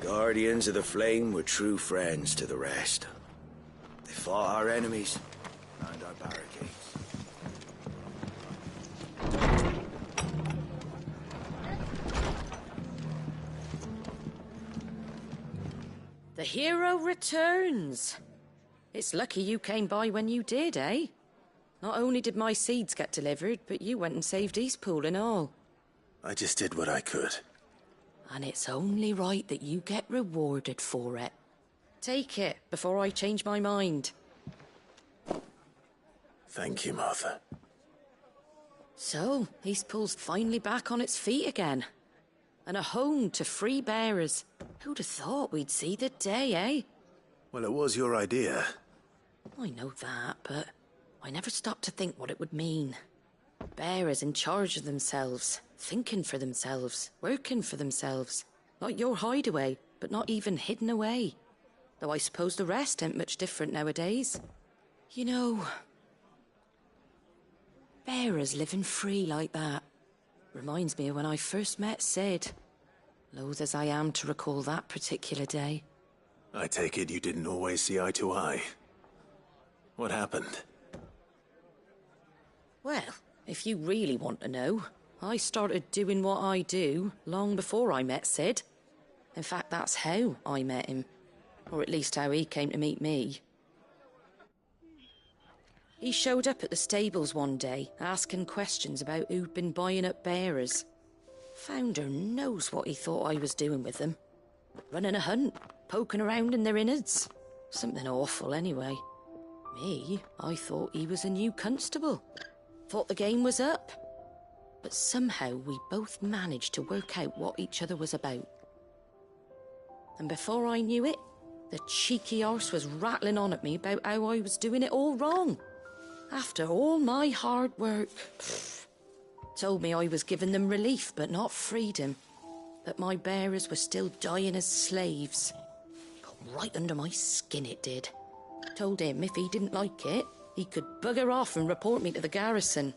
Guardians of the Flame were true friends to the rest. They fought our enemies and our barricades. The hero returns. It's lucky you came by when you did, eh? Not only did my seeds get delivered, but you went and saved Eastpool and all. I just did what I could. And it's only right that you get rewarded for it. Take it before I change my mind. Thank you, Martha. So, Eastpool's finally back on its feet again. And a home to free bearers. Who'd have thought we'd see the day, eh? Well, it was your idea. I know that, but I never stopped to think what it would mean. Bearers in charge of themselves, thinking for themselves, working for themselves. Like your hideaway, but not even hidden away. Though I suppose the rest ain't much different nowadays. You know, bearers living free like that reminds me of when I first met Sid. Loath as I am to recall that particular day. I take it you didn't always see eye to eye. What happened? Well, if you really want to know, I started doing what I do long before I met Sid. In fact, that's how I met him. Or at least how he came to meet me. He showed up at the stables one day, asking questions about who'd been buying up bearers. Founder knows what he thought I was doing with them. Running a hunt, poking around in their innards. Something awful, anyway. Me, I thought he was a new constable. Thought the game was up. But somehow we both managed to work out what each other was about. And before I knew it, the cheeky arse was rattling on at me about how I was doing it all wrong. After all my hard work. Told me I was giving them relief, but not freedom. That my bearers were still dying as slaves. Got right under my skin, it did. Told him if he didn't like it, he could bugger off and report me to the garrison.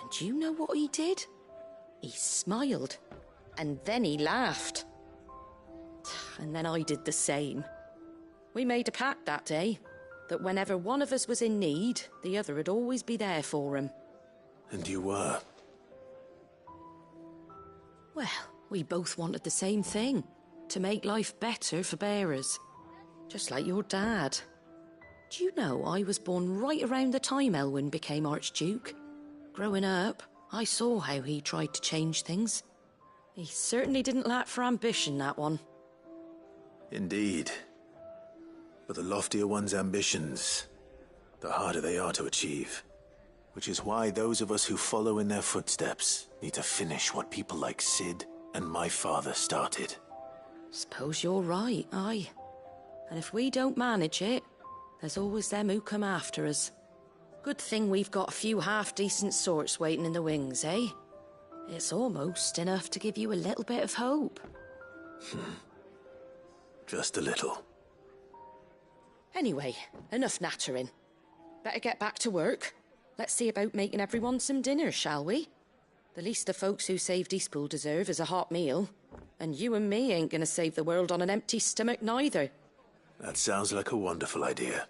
And do you know what he did? He smiled. And then he laughed. And then I did the same. We made a pact that day, that whenever one of us was in need, the other would always be there for him. And you were? Well, we both wanted the same thing. To make life better for bearers. Just like your dad. Do you know I was born right around the time Elwyn became Archduke? Growing up, I saw how he tried to change things. He certainly didn't lack for ambition, that one. Indeed. But the loftier one's ambitions, the harder they are to achieve. Which is why those of us who follow in their footsteps need to finish what people like Sid and my father started. Suppose you're right, aye. And if we don't manage it, there's always them who come after us. Good thing we've got a few half-decent sorts waiting in the wings, eh? It's almost enough to give you a little bit of hope. Just a little. Anyway, enough nattering. Better get back to work. Let's see about making everyone some dinner, shall we? The least the folks who saved Eastpool deserve is a hot meal. And you and me ain't gonna save the world on an empty stomach neither. That sounds like a wonderful idea.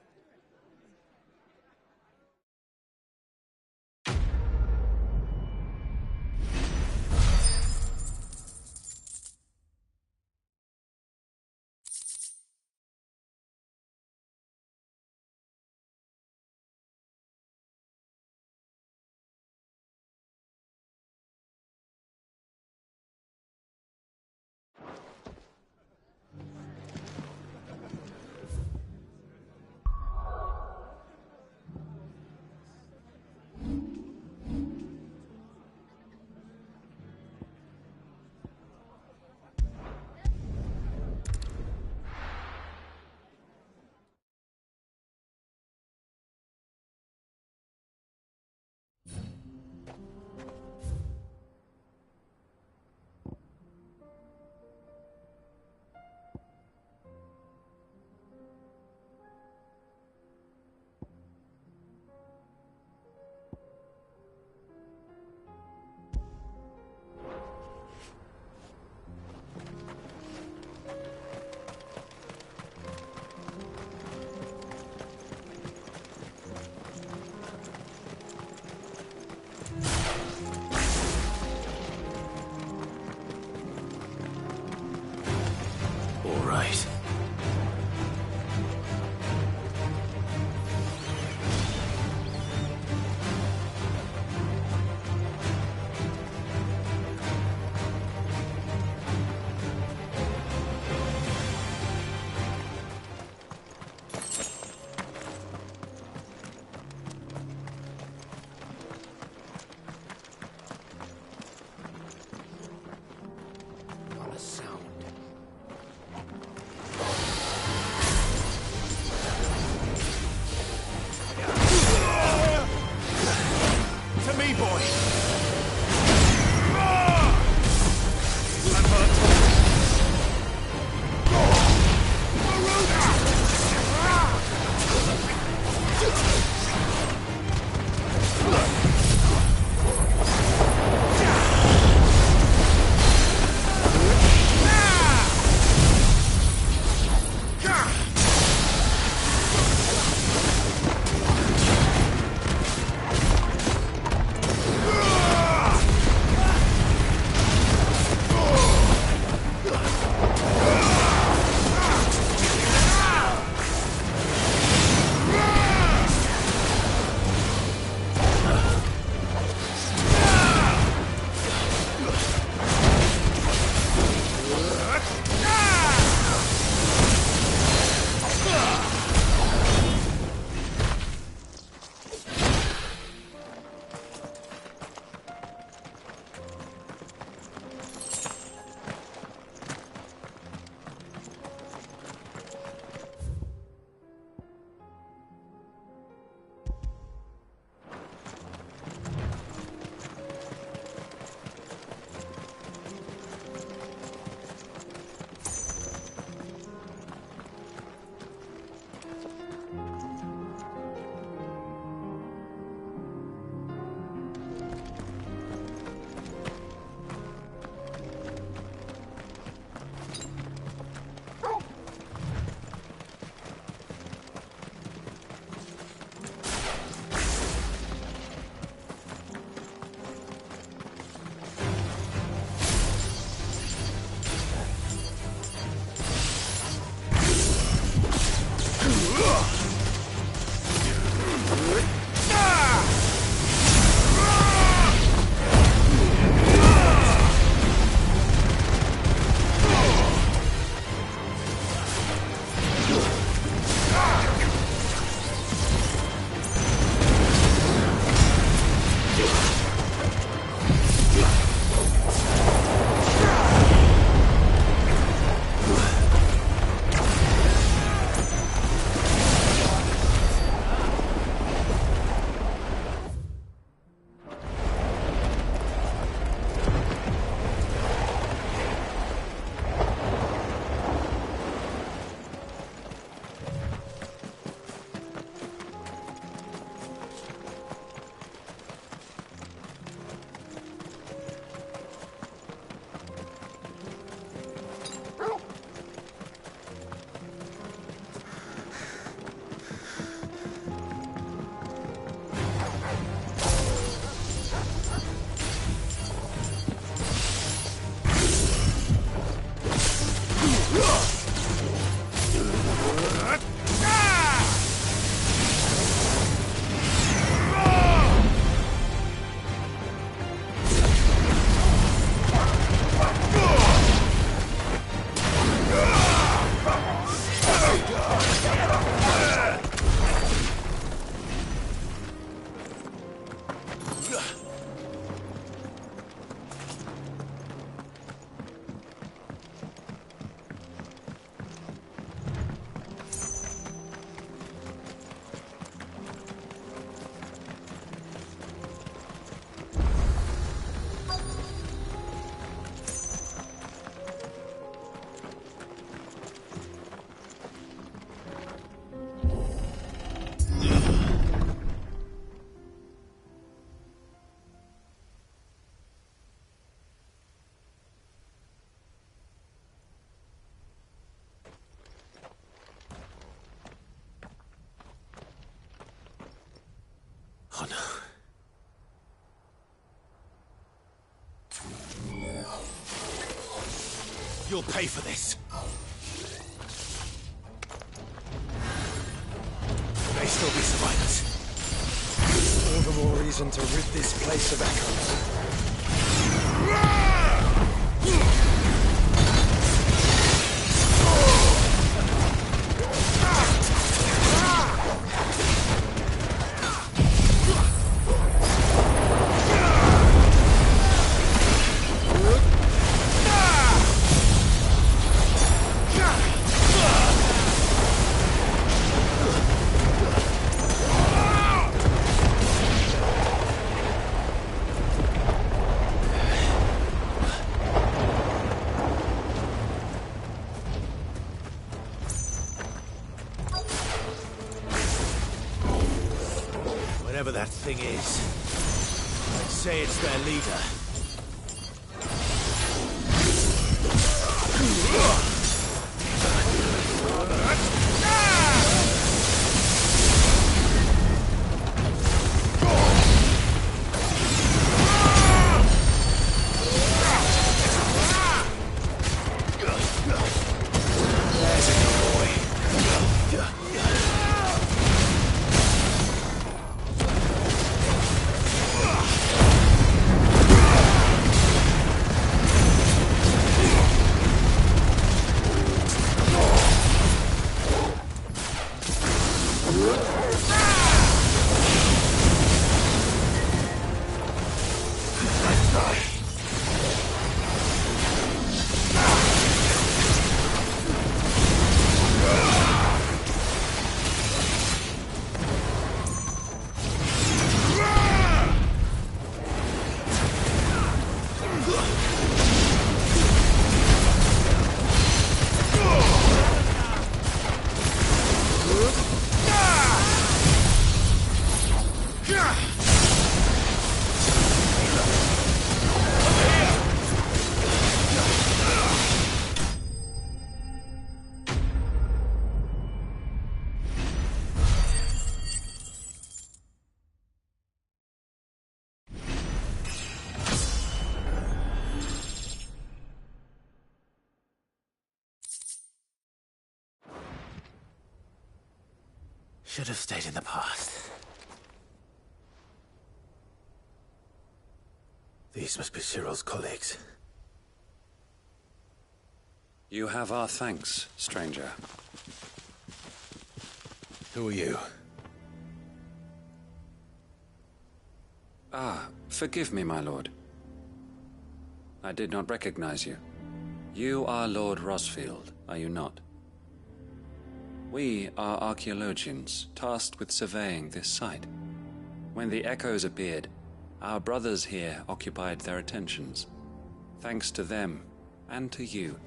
Oh no. You'll pay for this. There may still be survivors. All the more reason to rid this place of echoes. Whatever that thing is, I'd say it's their leader. There's a good boy. Should have stayed in the past. These must be Cyril's colleagues. You have our thanks, stranger. Who are you? Forgive me, my lord. I did not recognize you. You are Lord Rosfield, are you not? We are archaeologians, tasked with surveying this site. When the echoes appeared, our brothers here occupied their attentions. Thanks to them, and to you,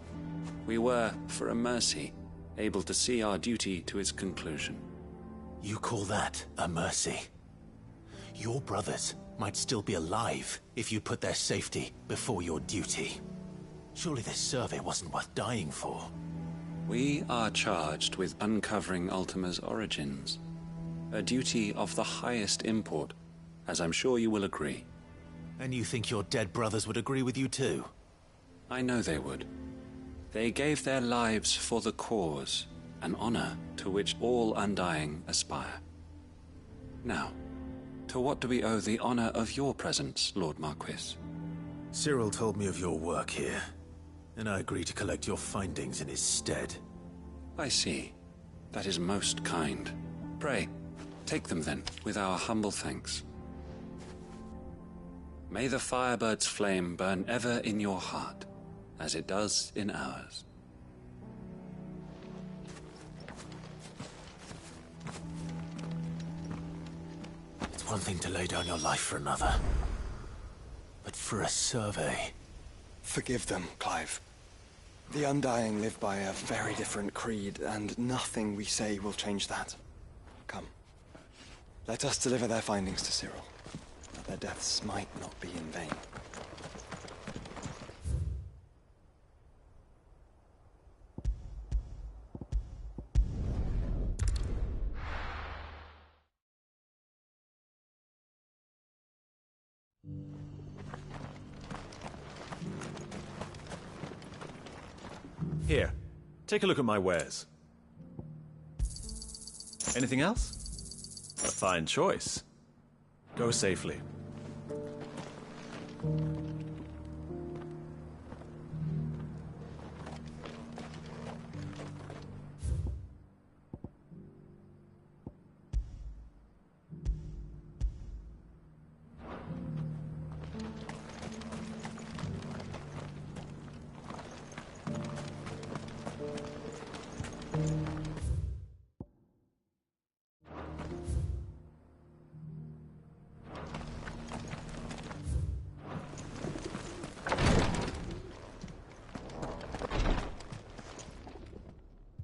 we were, for a mercy, able to see our duty to its conclusion. You call that a mercy? Your brothers might still be alive if you put their safety before your duty. Surely this survey wasn't worth dying for. We are charged with uncovering Ultima's origins. A duty of the highest import, as I'm sure you will agree. And you think your dead brothers would agree with you too? I know they would. They gave their lives for the cause, an honor to which all Undying aspire. Now, to what do we owe the honor of your presence, Lord Marquis? Cyril told me of your work here, and I agree to collect your findings in his stead. I see. That is most kind. Pray, take them then, with our humble thanks. May the Firebird's flame burn ever in your heart, as it does in ours. It's one thing to lay down your life for another, but for a survey... Forgive them, Clive. The Undying live by a very different creed, and nothing we say will change that. Come. Let us deliver their findings to Cyril, that their deaths might not be in vain. Here, take a look at my wares. Anything else? A fine choice. Go safely.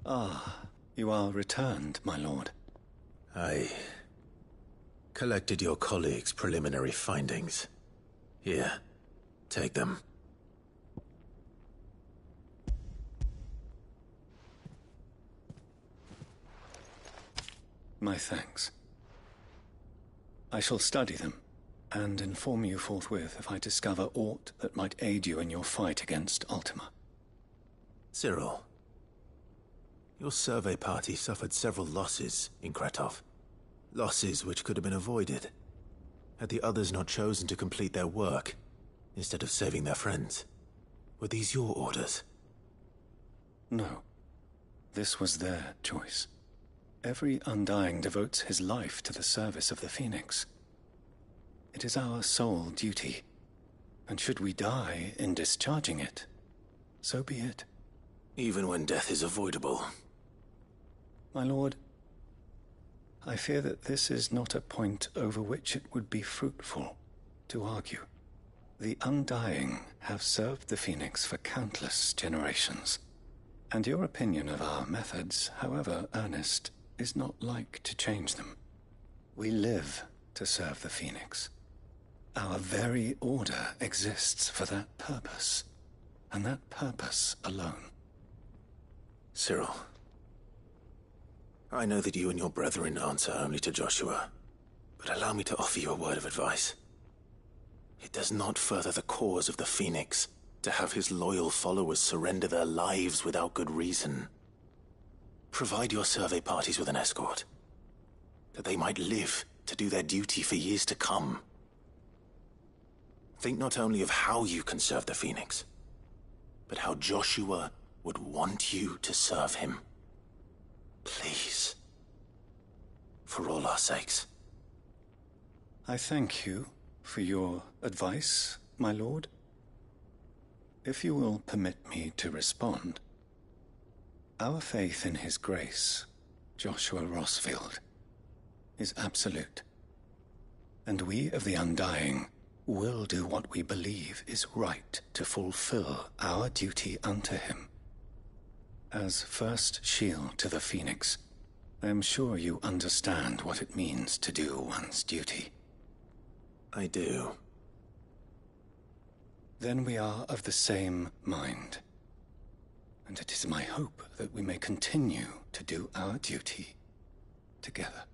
Ah, you are returned, my lord. I collected your colleagues' preliminary findings. Here, take them. My thanks. I shall study them, and inform you forthwith if I discover aught that might aid you in your fight against Ultima. Cyril, your survey party suffered several losses in Kretov. Losses which could have been avoided, had the others not chosen to complete their work, instead of saving their friends. Were these your orders? No. This was their choice. Every Undying devotes his life to the service of the Phoenix. It is our sole duty, and should we die in discharging it, so be it. Even when death is avoidable. My lord, I fear that this is not a point over which it would be fruitful to argue. The Undying have served the Phoenix for countless generations, and your opinion of our methods, however earnest, is not like to change them. We live to serve the Phoenix. Our very order exists for that purpose, and that purpose alone. Cyril, I know that you and your brethren answer only to Joshua, but allow me to offer you a word of advice. It does not further the cause of the Phoenix to have his loyal followers surrender their lives without good reason. Provide your survey parties with an escort, that they might live to do their duty for years to come. Think not only of how you can serve the Phoenix, but how Joshua would want you to serve him. Please. For all our sakes. I thank you for your advice, my lord. If you will permit me to respond, our faith in his grace, Joshua Rosfield, is absolute. And we of the Undying will do what we believe is right to fulfill our duty unto him. As first shield to the Phoenix, I am sure you understand what it means to do one's duty. I do. Then we are of the same mind. And it is my hope that we may continue to do our duty together.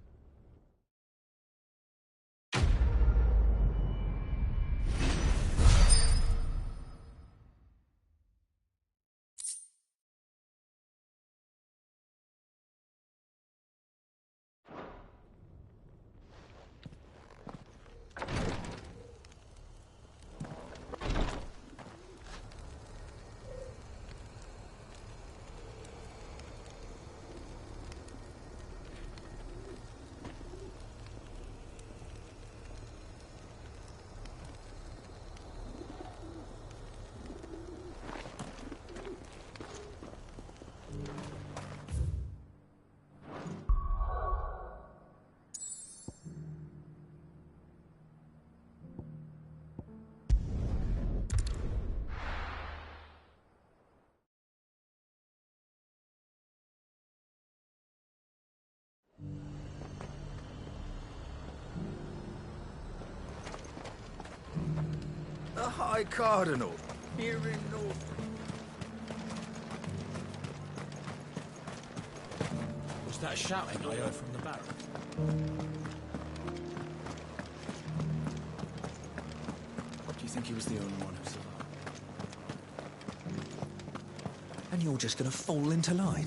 The High Cardinal, here in North. Was that shouting I heard from the barracks? Do you think he was the only one who survived? And and you're just gonna fall into line.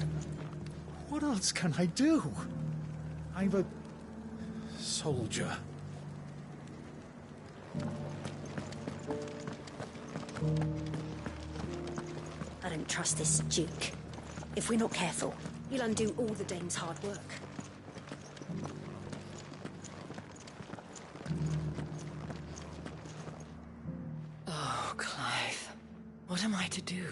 What else can I do? I'm a soldier. I don't trust this Duke. If we're not careful, he'll undo all the Dane's hard work. Oh, Clive. What am I to do?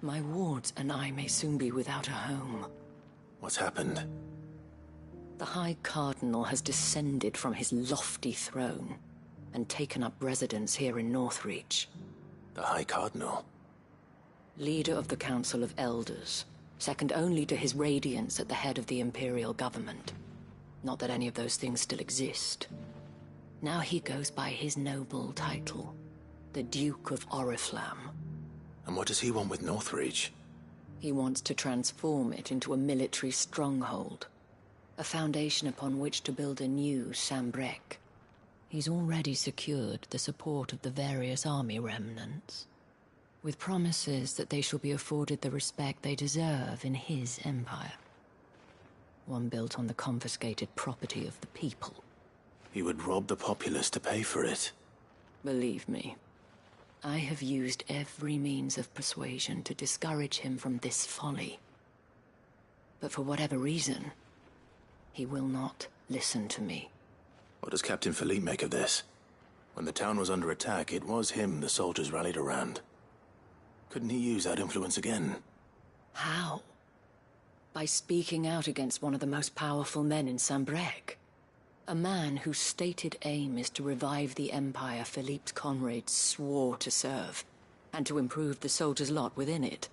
My wards and I may soon be without a home. What's happened? The High Cardinal has descended from his lofty throne and taken up residence here in Northreach. The High Cardinal? Leader of the Council of Elders, second only to his Radiance at the head of the Imperial government. Not that any of those things still exist. Now he goes by his noble title, the Duke of Oriflamme. And what does he want with Northreach? He wants to transform it into a military stronghold, a foundation upon which to build a new Sambrec. He's already secured the support of the various army remnants, with promises that they shall be afforded the respect they deserve in his empire. One built on the confiscated property of the people. He would rob the populace to pay for it. Believe me, I have used every means of persuasion to discourage him from this folly. But for whatever reason, he will not listen to me. What does Captain Philippe make of this? When the town was under attack, it was him the soldiers rallied around. Couldn't he use that influence again? How? By speaking out against one of the most powerful men in Sambrec. A man whose stated aim is to revive the empire Philippe's comrades swore to serve, and to improve the soldiers' lot within it.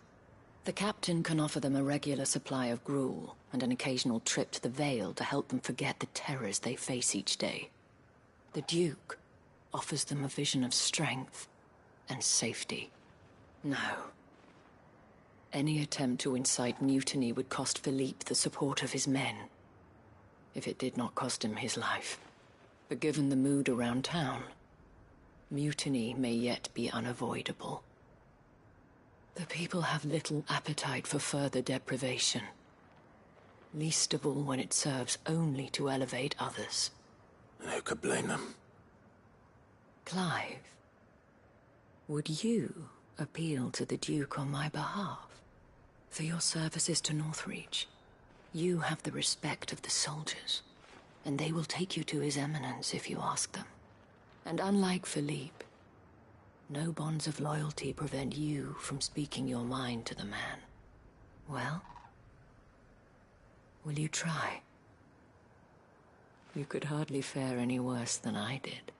The captain can offer them a regular supply of gruel, and an occasional trip to the Vale to help them forget the terrors they face each day. The Duke offers them a vision of strength and safety. No. Any attempt to incite mutiny would cost Philippe the support of his men, if it did not cost him his life. But given the mood around town, mutiny may yet be unavoidable. The people have little appetite for further deprivation, least of all when it serves only to elevate others. And who could blame them? Clive, would you appeal to the Duke on my behalf? For your services to Northreach, you have the respect of the soldiers, and they will take you to His Eminence if you ask them. And unlike Philippe, no bonds of loyalty prevent you from speaking your mind to the man. Well, will you try? You could hardly fare any worse than I did.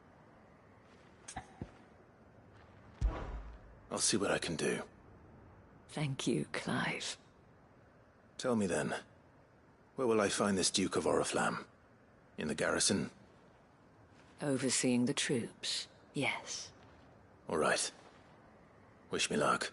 I'll see what I can do. Thank you, Clive. Tell me then, where will I find this Duke of Oriflamme? In the garrison? Overseeing the troops, yes. All right. Wish me luck.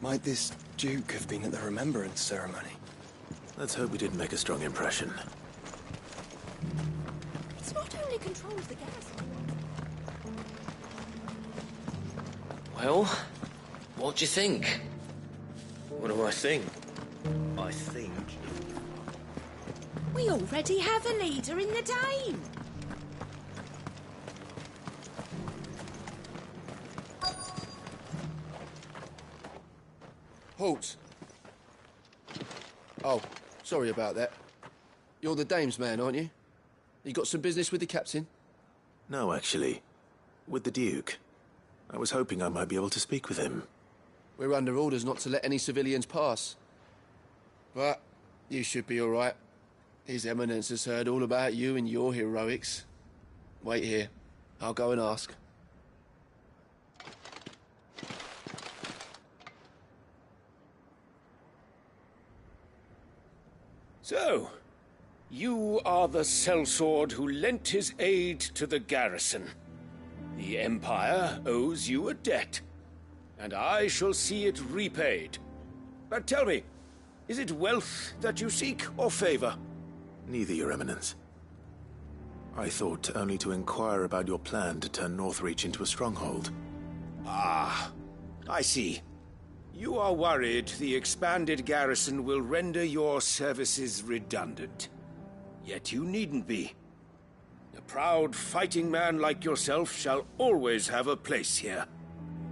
Might this Duke have been at the Remembrance ceremony? Let's hope we didn't make a strong impression. It's not only controls the garrison. Well, what do you think? What do I think? I think... We already have a leader in the Dane. Halt! Oh, sorry about that. You're the dame's man, aren't you? You got some business with the captain? No, actually. With the Duke. I was hoping I might be able to speak with him. We're under orders not to let any civilians pass. But you should be all right. His Eminence has heard all about you and your heroics. Wait here. I'll go and ask. So, you are the sellsword who lent his aid to the garrison. The Empire owes you a debt, and I shall see it repaid. But tell me, is it wealth that you seek, or favor? Neither, Your Eminence. I thought only to inquire about your plan to turn Northreach into a stronghold. Ah, I see. You are worried the expanded garrison will render your services redundant. Yet you needn't be. A proud fighting man like yourself shall always have a place here.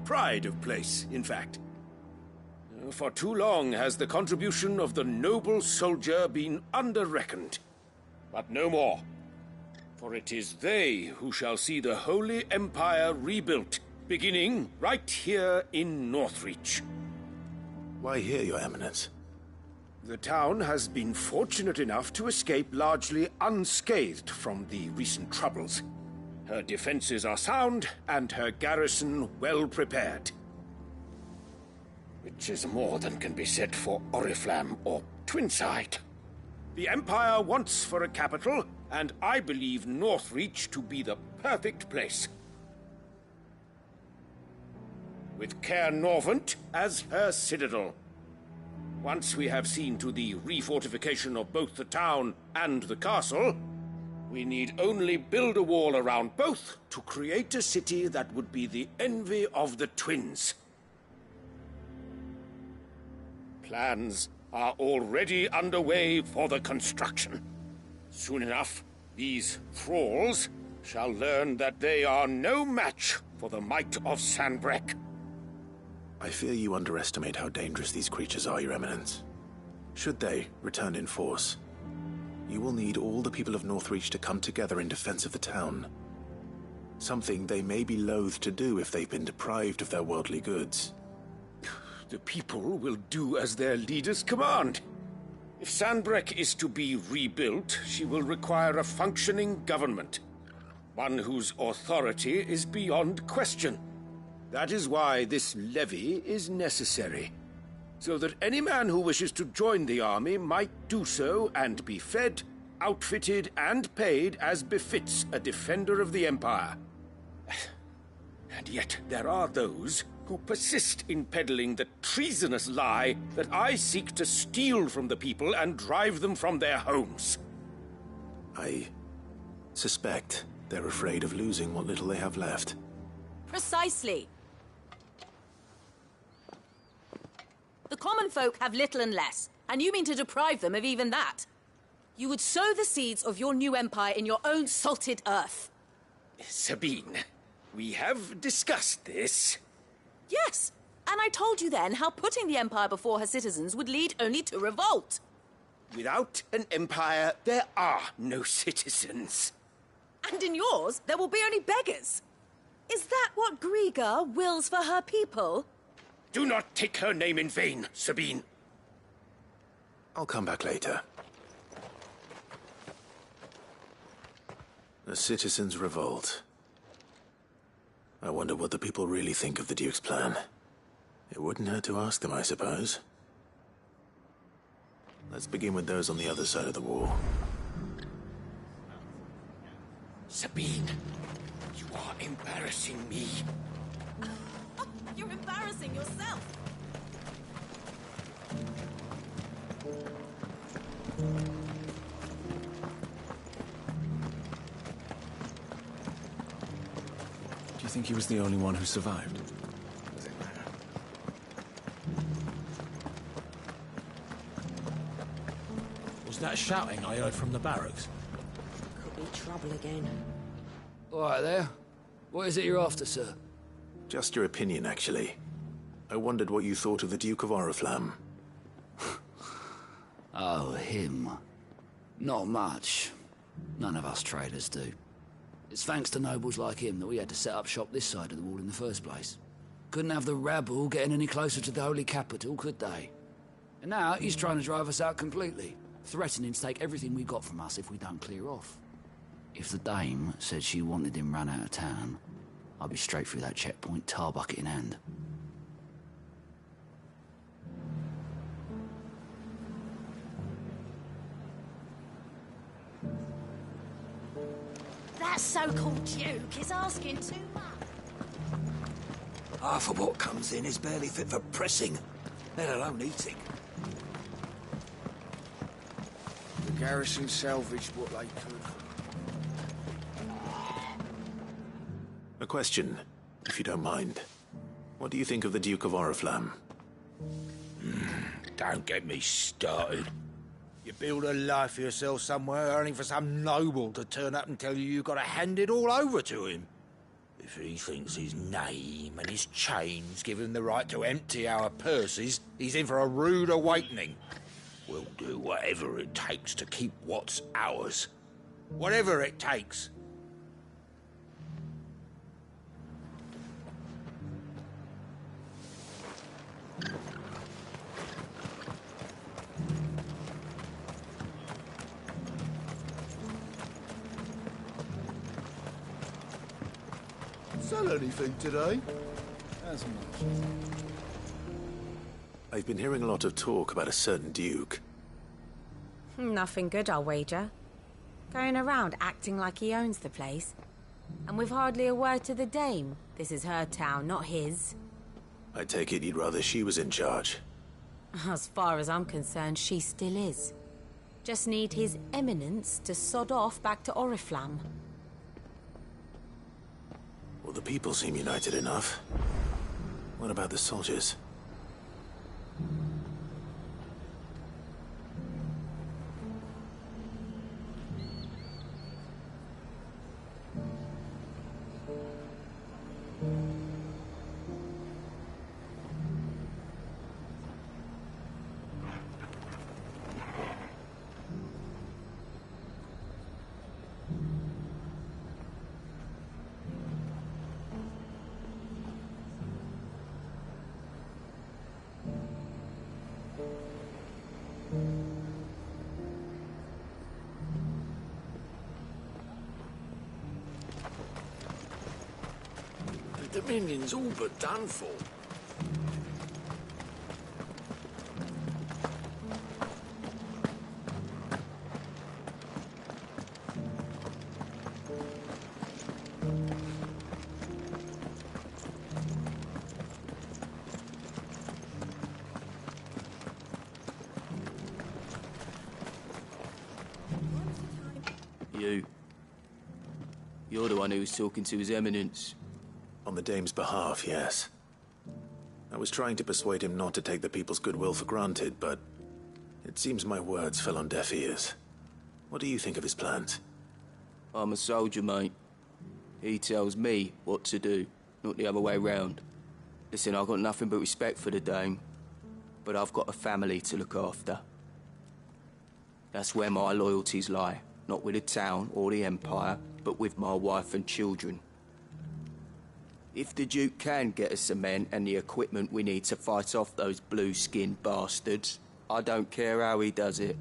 Pride of place, in fact. For too long has the contribution of the noble soldier been under-reckoned. But no more. For it is they who shall see the Holy Empire rebuilt, beginning right here in Northreach. Why here, Your Eminence? The town has been fortunate enough to escape largely unscathed from the recent troubles. Her defenses are sound, and her garrison well prepared. Which is more than can be said for Oriflamme or Twinside. The Empire wants for a capital, and I believe Northreach to be the perfect place. With Caer Norvent as her citadel. Once we have seen to the refortification of both the town and the castle, we need only build a wall around both to create a city that would be the envy of the twins. Plans are already underway for the construction. Soon enough, these thralls shall learn that they are no match for the might of Sanbreque. I fear you underestimate how dangerous these creatures are, Your Eminence. Should they return in force, you will need all the people of Northreach to come together in defense of the town. Something they may be loath to do if they've been deprived of their worldly goods. The people will do as their leaders command. If Sanbreque is to be rebuilt, she will require a functioning government. One whose authority is beyond question. That is why this levy is necessary. So that any man who wishes to join the army might do so and be fed, outfitted, and paid as befits a defender of the Empire. And yet there are those who persist in peddling the treasonous lie that I seek to steal from the people and drive them from their homes. I suspect they're afraid of losing what little they have left. Precisely. The common folk have little and less, and you mean to deprive them of even that. You would sow the seeds of your new empire in your own salted earth. Sabine, we have discussed this. Yes, and I told you then how putting the Empire before her citizens would lead only to revolt. Without an empire, there are no citizens. And in yours, there will be only beggars. Is that what Griga wills for her people? Do not take her name in vain, Sabine. I'll come back later. The citizens revolt. I wonder what the people really think of the Duke's plan. It wouldn't hurt to ask them, I suppose. Let's begin with those on the other side of the wall. Sabine, you are embarrassing me. You're embarrassing yourself. Do you think he was the only one who survived? Does it matter? Was that shouting I heard from the barracks? Could be trouble again. All right there. What is it you're after, sir? Just your opinion, actually. I wondered what you thought of the Duke of Oriflamme. Oh, him. Not much. None of us traders do. It's thanks to nobles like him that we had to set up shop this side of the wall in the first place. Couldn't have the rabble getting any closer to the holy capital, could they? And now he's trying to drive us out completely, threatening to take everything we got from us if we don't clear off. If the dame said she wanted him run out of town, I'd be straight through that checkpoint, tar bucket in hand. That so-called Duke is asking too much. Half of what comes in is barely fit for pressing, let alone eating. The garrison salvaged what they could. A question, if you don't mind. What do you think of the Duke of Oriflamme? Don't get me started. You build a life for yourself somewhere, only for some noble to turn up and tell you you've got to hand it all over to him. If he thinks his name and his chains give him the right to empty our purses, he's in for a rude awakening. We'll do whatever it takes to keep what's ours. Whatever it takes. Sell anything today? As much. I've been hearing a lot of talk about a certain Duke. Nothing good, I'll wager. Going around acting like he owns the place. And with hardly a word to the dame. This is her town, not his. I take it you'd rather she was in charge. As far as I'm concerned, she still is. Just need his eminence to sod off back to Oriflamme. Well, the people seem united enough. What about the soldiers? The Dominion's all but done for. You're the one who was talking to His Eminence. On the Dame's behalf, yes. I was trying to persuade him not to take the people's goodwill for granted, but it seems my words fell on deaf ears. What do you think of his plans? I'm a soldier, mate. He tells me what to do, not the other way round. Listen, I've got nothing but respect for the Dame, but I've got a family to look after. That's where my loyalties lie, not with the town or the Empire, but with my wife and children. If the Duke can get us the men and the equipment we need to fight off those blue-skinned bastards, I don't care how he does it.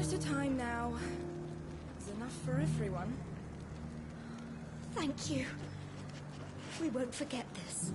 at a time now. There's enough for everyone. Thank you. We won't forget this.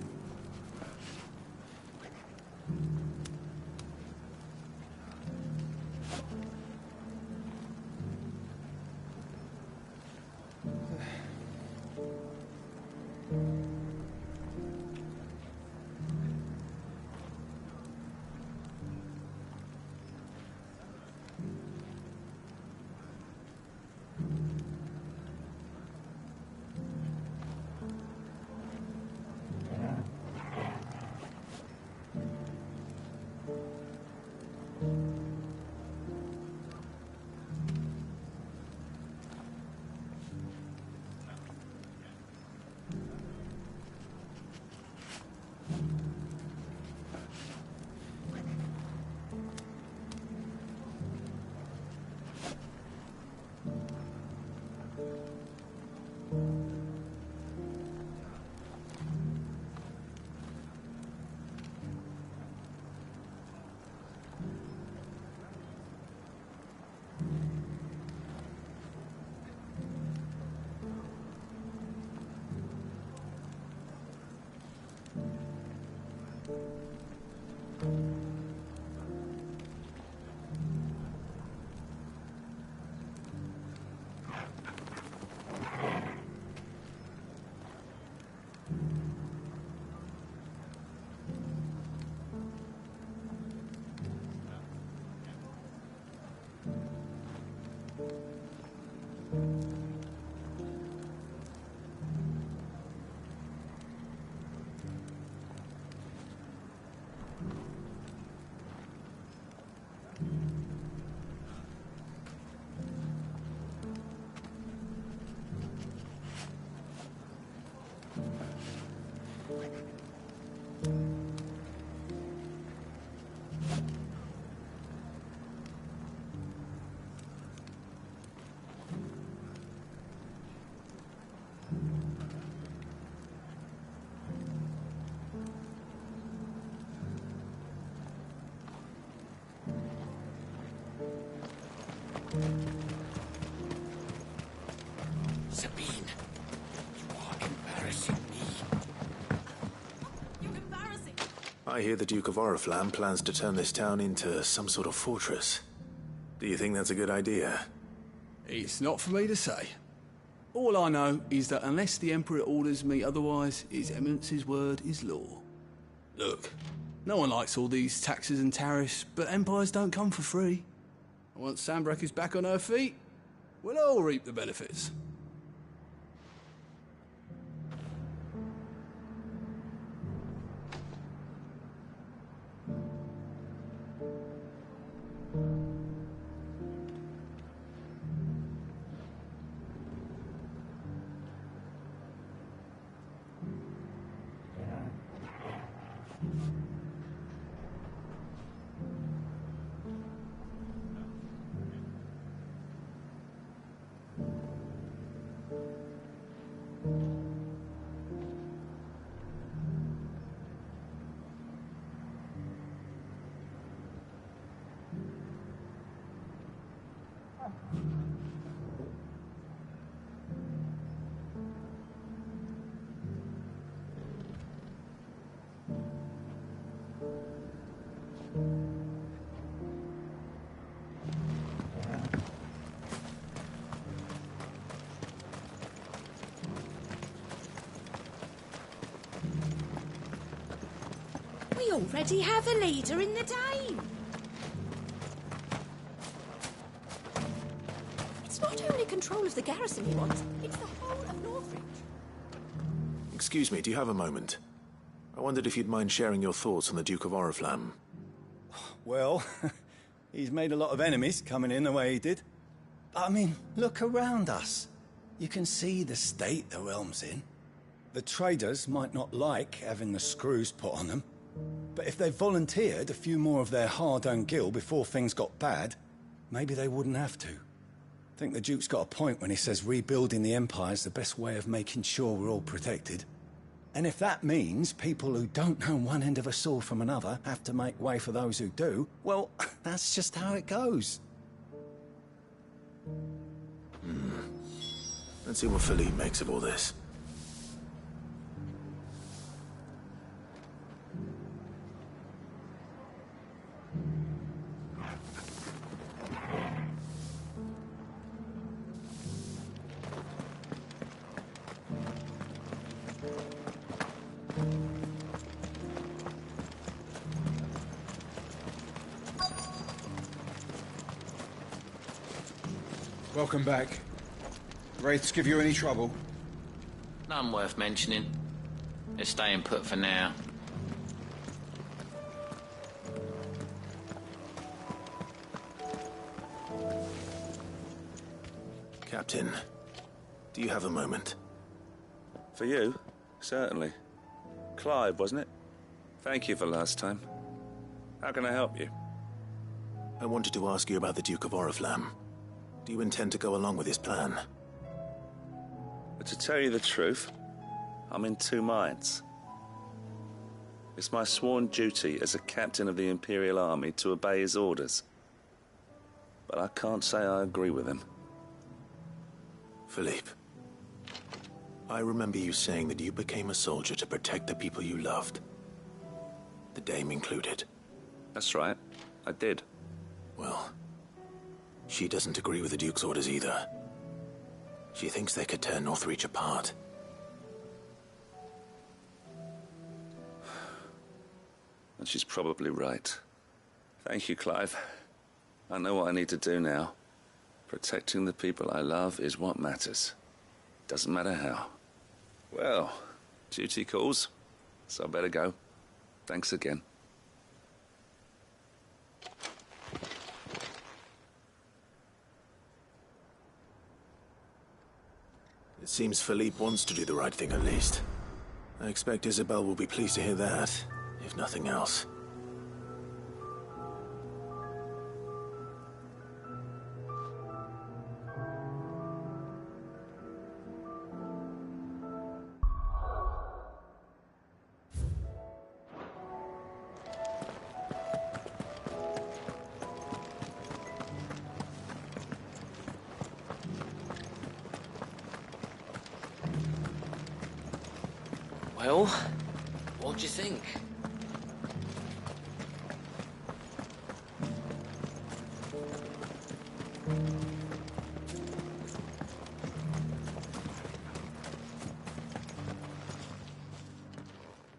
Sabine, you are embarrassing me. You're embarrassing. I hear the Duke of Oriflamme plans to turn this town into some sort of fortress. Do you think that's a good idea? It's not for me to say. All I know is that unless the Emperor orders me otherwise, His Eminence's word is law. Look, no one likes all these taxes and tariffs, but empires don't come for free. And once Sanbreque is back on her feet, we'll all reap the benefits. We already have a leader in the Dame. It's not only control of the garrison he wants, it's the whole of Northridge. Excuse me, do you have a moment? I wondered if you'd mind sharing your thoughts on the Duke of Oriflamme. Well, he's made a lot of enemies coming in the way he did. I mean, look around us. You can see the state the realm's in. The traders might not like having the screws put on them, but if they volunteered a few more of their hard-earned gil before things got bad, maybe they wouldn't have to. I think the Duke's got a point when he says rebuilding the Empire's the best way of making sure we're all protected. And if that means people who don't know one end of a sword from another have to make way for those who do, well, that's just how it goes. Let's see what Philippe makes of all this. Welcome back. Wraiths give you any trouble? None worth mentioning. They're staying put for now. Captain, do you have a moment? For you? Certainly. Clive, wasn't it? Thank you for last time. How can I help you? I wanted to ask you about the Duke of Oriflamme. Do you intend to go along with his plan? But to tell you the truth, I'm in two minds. It's my sworn duty as a captain of the Imperial Army to obey his orders. But I can't say I agree with him. Philippe, I remember you saying that you became a soldier to protect the people you loved. The Dame included. That's right, I did. Well, she doesn't agree with the Duke's orders either. She thinks they could tear Northreach apart. And she's probably right. Thank you, Clive. I know what I need to do now. Protecting the people I love is what matters. Doesn't matter how. Well, duty calls, so I better go. Thanks again. It seems Philippe wants to do the right thing at least. I expect Isabel will be pleased to hear that, if nothing else. Well, what do you think?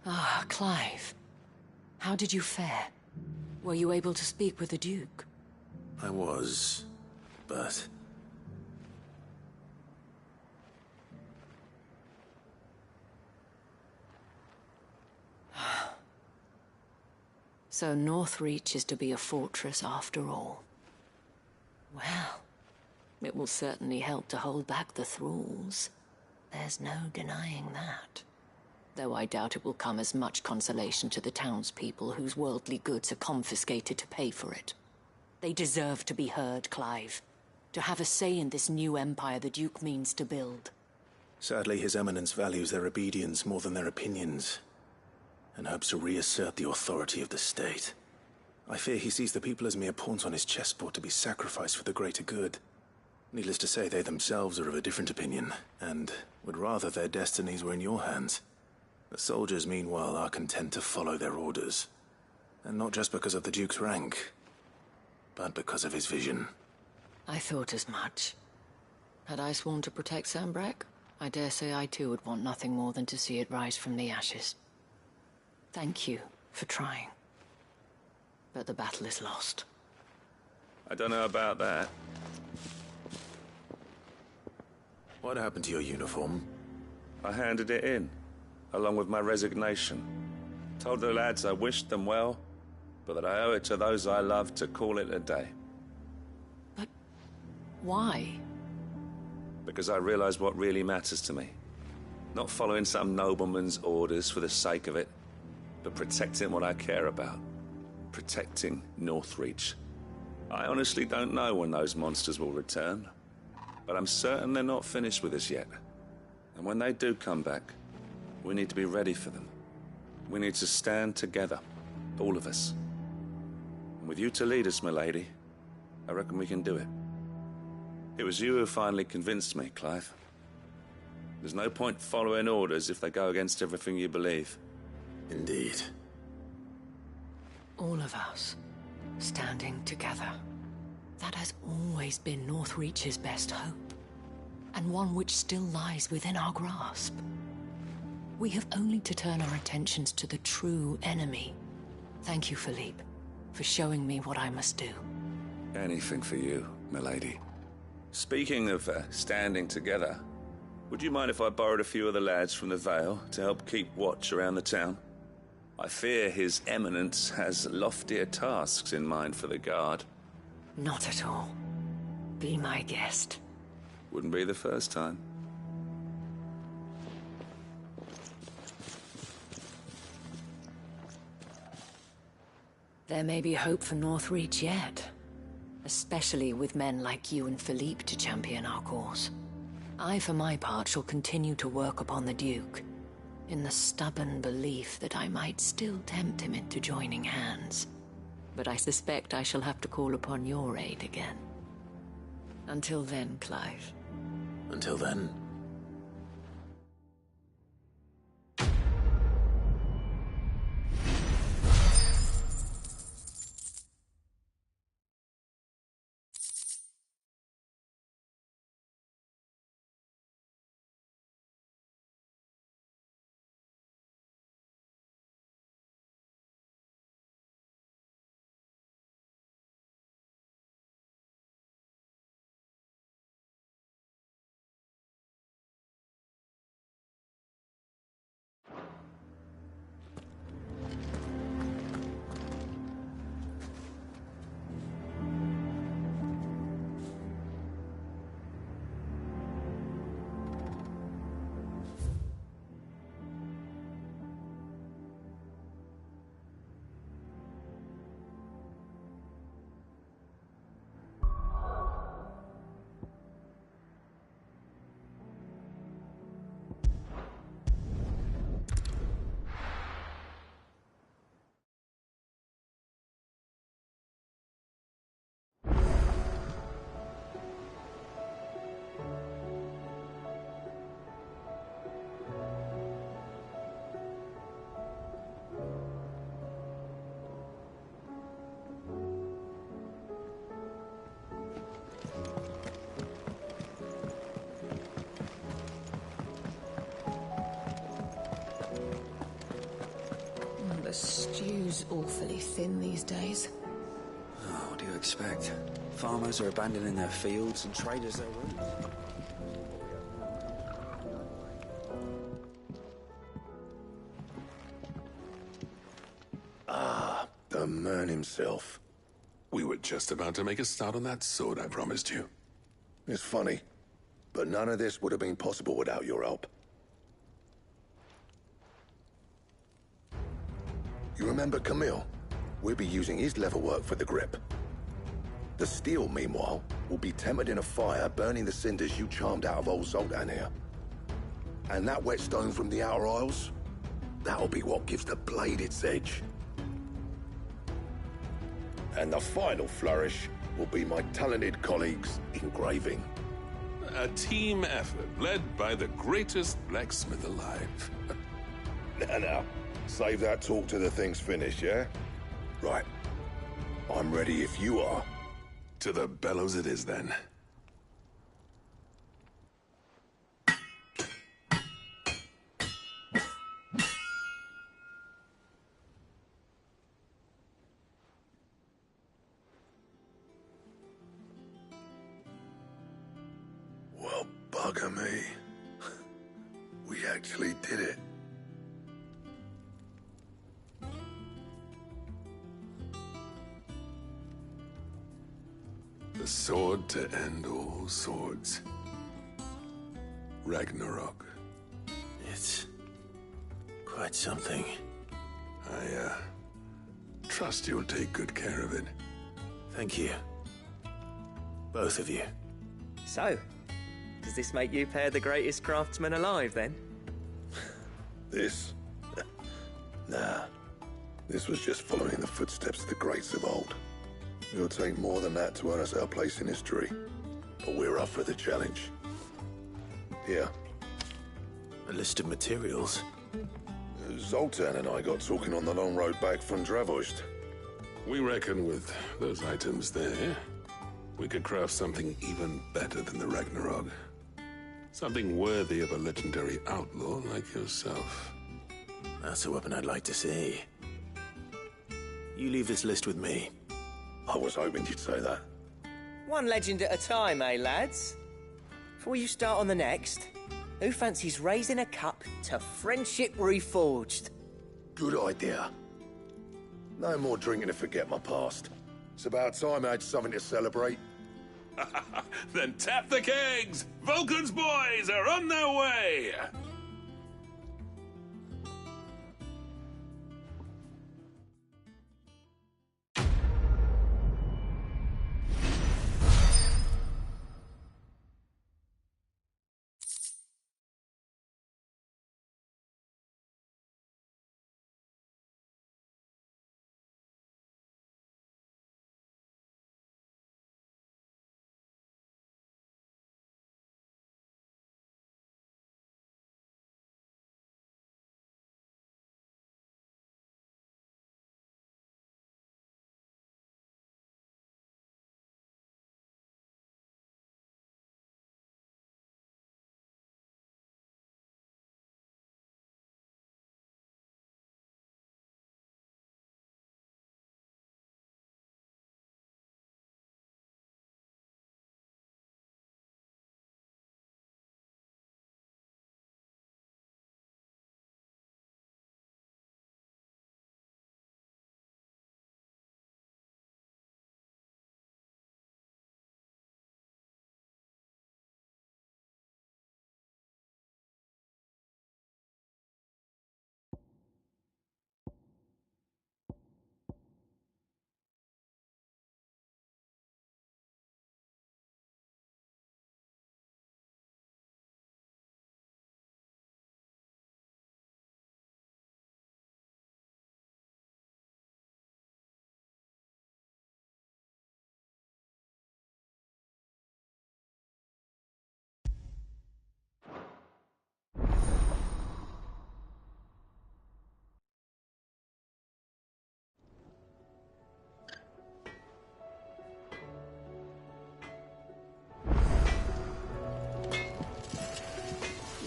Ah, Clive. How did you fare? Were you able to speak with the Duke? I was, but... So Northreach is to be a fortress after all. Well, it will certainly help to hold back the thralls. There's no denying that. Though I doubt it will come as much consolation to the townspeople whose worldly goods are confiscated to pay for it. They deserve to be heard, Clive. To have a say in this new empire the Duke means to build. Sadly, His Eminence values their obedience more than their opinions, and hopes to reassert the authority of the state. I fear he sees the people as mere pawns on his chessboard to be sacrificed for the greater good. Needless to say, they themselves are of a different opinion, and would rather their destinies were in your hands. The soldiers, meanwhile, are content to follow their orders. And not just because of the Duke's rank, but because of his vision. I thought as much. Had I sworn to protect Sanbreque, I dare say I too would want nothing more than to see it rise from the ashes. Thank you for trying. But the battle is lost. I don't know about that. What happened to your uniform? I handed it in, along with my resignation. Told the lads I wished them well, but that I owe it to those I love to call it a day. But why? Because I realize what really matters to me. Not following some nobleman's orders for the sake of it, but protecting what I care about. Protecting Northreach. I honestly don't know when those monsters will return, but I'm certain they're not finished with us yet. And when they do come back, we need to be ready for them. We need to stand together, all of us. And with you to lead us, milady, I reckon we can do it. It was you who finally convinced me, Clive. There's no point following orders if they go against everything you believe. Indeed. All of us, standing together. That has always been Northreach's best hope, and one which still lies within our grasp. We have only to turn our attentions to the true enemy. Thank you, Philippe, for showing me what I must do. Anything for you, milady. Speaking of standing together, would you mind if I borrowed a few of the lads from the Vale to help keep watch around the town? I fear His Eminence has loftier tasks in mind for the guard. Not at all. Be my guest. Wouldn't be the first time. There may be hope for Northreach yet, especially with men like you and Philippe to champion our cause. I, for my part, shall continue to work upon the Duke, in the stubborn belief that I might still tempt him into joining hands. But I suspect I shall have to call upon your aid again. Until then, Clive. Until then. The stew's awfully thin these days. Oh, what do you expect? Farmers are abandoning their fields and traders their roots. Ah, the man himself. We were just about to make a start on that sword I promised you. It's funny, but none of this would have been possible without your help. You remember Camille? We'll be using his leatherwork for the grip. The steel, meanwhile, will be tempered in a fire, burning the cinders you charmed out of old Zoltan here. And that whetstone from the Outer Isles, that'll be what gives the blade its edge. And the final flourish will be my talented colleagues' engraving. A team effort led by the greatest blacksmith alive. Now, save that talk till the thing's finished, yeah? Right. I'm ready if you are. To the bellows it is, then. Well, bugger me. We actually did it. The sword to end all swords. Ragnarok. It's quite something. I trust you'll take good care of it. Thank you. Both of you. So, does this make you pair the greatest craftsman alive, then? This? Nah. This was just following the footsteps of the greats of old. It'll take more than that to earn us our place in history. But we're up for the challenge. Here. A list of materials? Zoltan and I got talking on the long road back from Dravost. We reckon with those items there, we could craft something even better than the Ragnarok. Something worthy of a legendary outlaw like yourself. That's a weapon I'd like to see. You leave this list with me. I was hoping you'd say that. One legend at a time, eh, lads? Before you start on the next, who fancies raising a cup to friendship reforged? Good idea. No more drinking to forget my past. It's about time I had something to celebrate. Then tap the kegs! Vulcan's boys are on their way!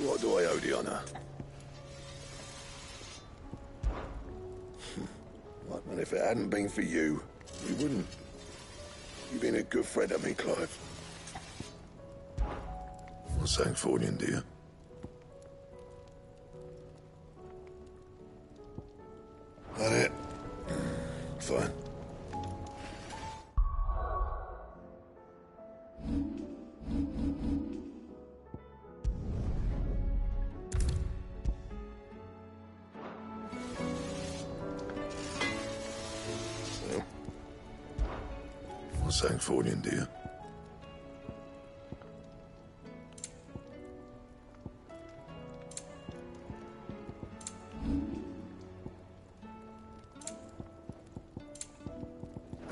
What do I owe the honor? And if it hadn't been for you, we wouldn't. You've been a good friend of me, Clive. What's Sancfordian, dear? That it? Fine. Sancfordian, dear.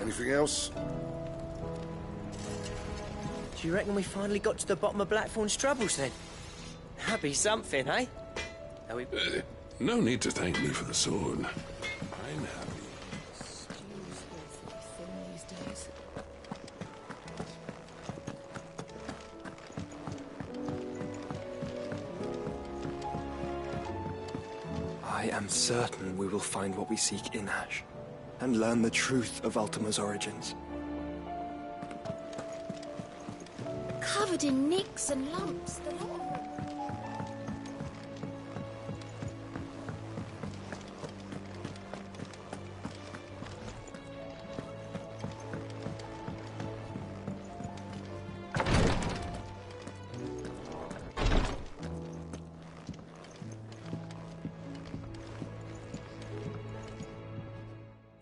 Anything else? Do you reckon we finally got to the bottom of Blackthorn's troubles then? That'd be something, eh? Are we... No need to thank me for the sword. I'm happy. I am certain we will find what we seek in Ash, and learn the truth of Ultima's origins. Covered in nicks and lumps, the lot of them.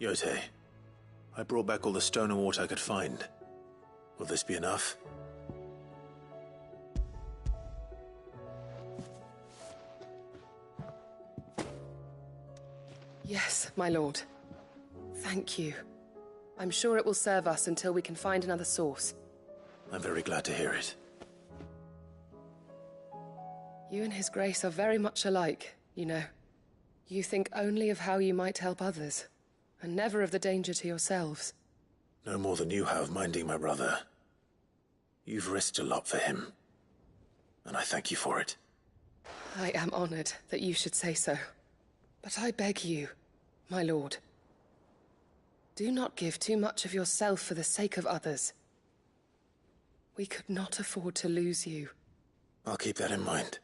Yotei, I brought back all the stone and water I could find. Will this be enough? Yes, my lord. Thank you. I'm sure it will serve us until we can find another source. I'm very glad to hear it. You and His Grace are very much alike, you know. You think only of how you might help others, and never of the danger to yourselves. No more than you have minding my brother. You've risked a lot for him, and I thank you for it. I am honored that you should say so. But I beg you, my lord, do not give too much of yourself for the sake of others. We could not afford to lose you. I'll keep that in mind.